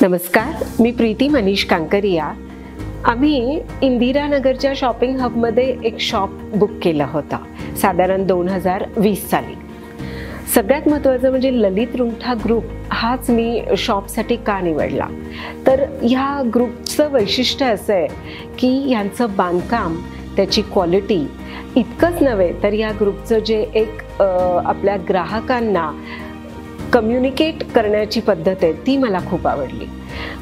नमस्कार, मी प्रीती मनीष कांकरिया। आम्ही इंदिरानगरच्या शॉपिंग हबमध्ये एक शॉप बुक केला होता साधारण 2020 साली। सगळ्यात महत्त्वाचं म्हणजे ललित रुंगठा ग्रुप हाच मी शॉपसाठी का निवडला, तर ह्या ग्रुपचं वैशिष्ट्य असं आहे की यांचं बांधकाम, त्याची क्वालिटी इतकंच नव्हे तर या ग्रुपचं जे एक आपल्या ग्राहकांना कम्युनिकेट करण्याची पद्धत आहे ती मला खूप आवडली।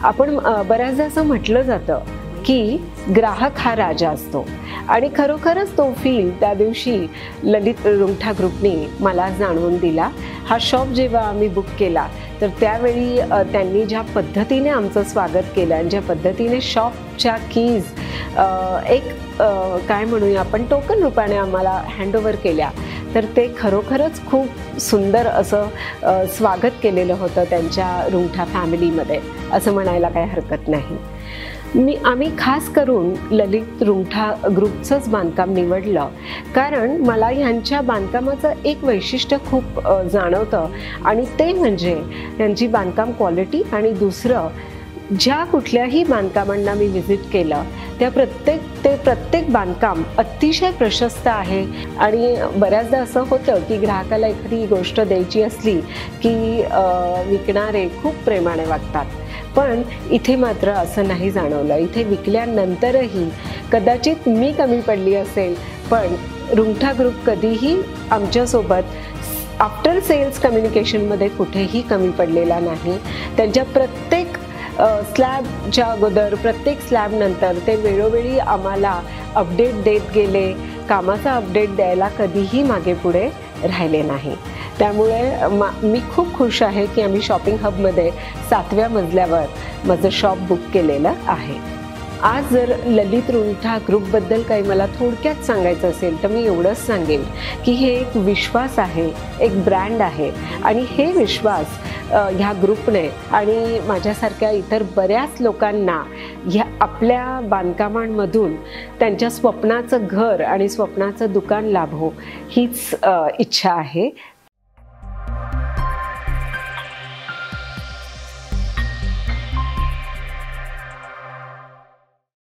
आपण बऱ्याचदा असं म्हटलं जातं की ग्राहक हा राजा असतो आणि खरोखरच तो फील त्या दिवशी ललित रुंगठा ग्रुपने मला जाणवून दिला। हा शॉप जेव्हा आम्ही बुक केला तर त्यावेळी त्यांनी ज्या पद्धतीने आमचं स्वागत केलं आणि ज्या पद्धतीने शॉपच्या कीज एक काय म्हणूया आपण टोकन रूपाने आम्हाला हँडओव्हर केल्या, तर ते खरोखरच खूप सुंदर असं स्वागत केलेलं होतं त्यांच्या रुंगठा फॅमिलीमध्ये, असं म्हणायला काही हरकत नाही। आम्ही खास करून ललित रुंगठा ग्रुपचंच बांधकाम निवडलं कारण मला ह्यांच्या बांधकामाचं एक वैशिष्ट्य खूप जाणवतं आणि ते म्हणजे त्यांची बांधकाम क्वालिटी। आणि दुसरं, ज्या कुठल्याही बांधकामांना मी व्हिजिट केलं त्या प्रत्येक बांधकाम अतिशय प्रशस्त आहे। आणि बऱ्याचदा असं होतं की ग्राहकाला एखादी गोष्ट द्यायची असली की विकणारे खूप प्रेमाने वागतात, पण इथे मात्र असं नाही जाणवलं। इथे विकल्यानंतरही कदाचित मी कमी पडली असेल, पण रुंगठा ग्रुप कधीही आमच्यासोबत आफ्टर सेल्स कम्युनिकेशनमध्ये कुठेही कमी पडलेला नाही। त्यांच्या प्रत्येक स्लॅबच्या अगोदर, प्रत्येक स्लॅबनंतर ते वेळोवेळी आम्हाला अपडेट देत गेले, कामाचा अपडेट द्यायला कधीही मागे पुढे राहिले नाही। त्यामुळे मी खूप खुश आहे की आम्ही शॉपिंग हबमध्ये 7व्या मजल्यावर माझं शॉप बुक केलेलं आहे। आज जर ललित रुंगठा ग्रुपबद्दल काही मला थोडक्यात सांगायचं असेल तर मी एवढंच सांगेन की हे एक विश्वास आहे, एक ब्रँड आहे आणि हे विश्वास ह्या ग्रुपने आणि माझ्यासारख्या इतर बऱ्याच लोकांना ह्या आपल्या बांधकामांमधून त्यांच्या स्वप्नाचं घर आणि स्वप्नाचं दुकान लाभो हीच इच्छा आहे।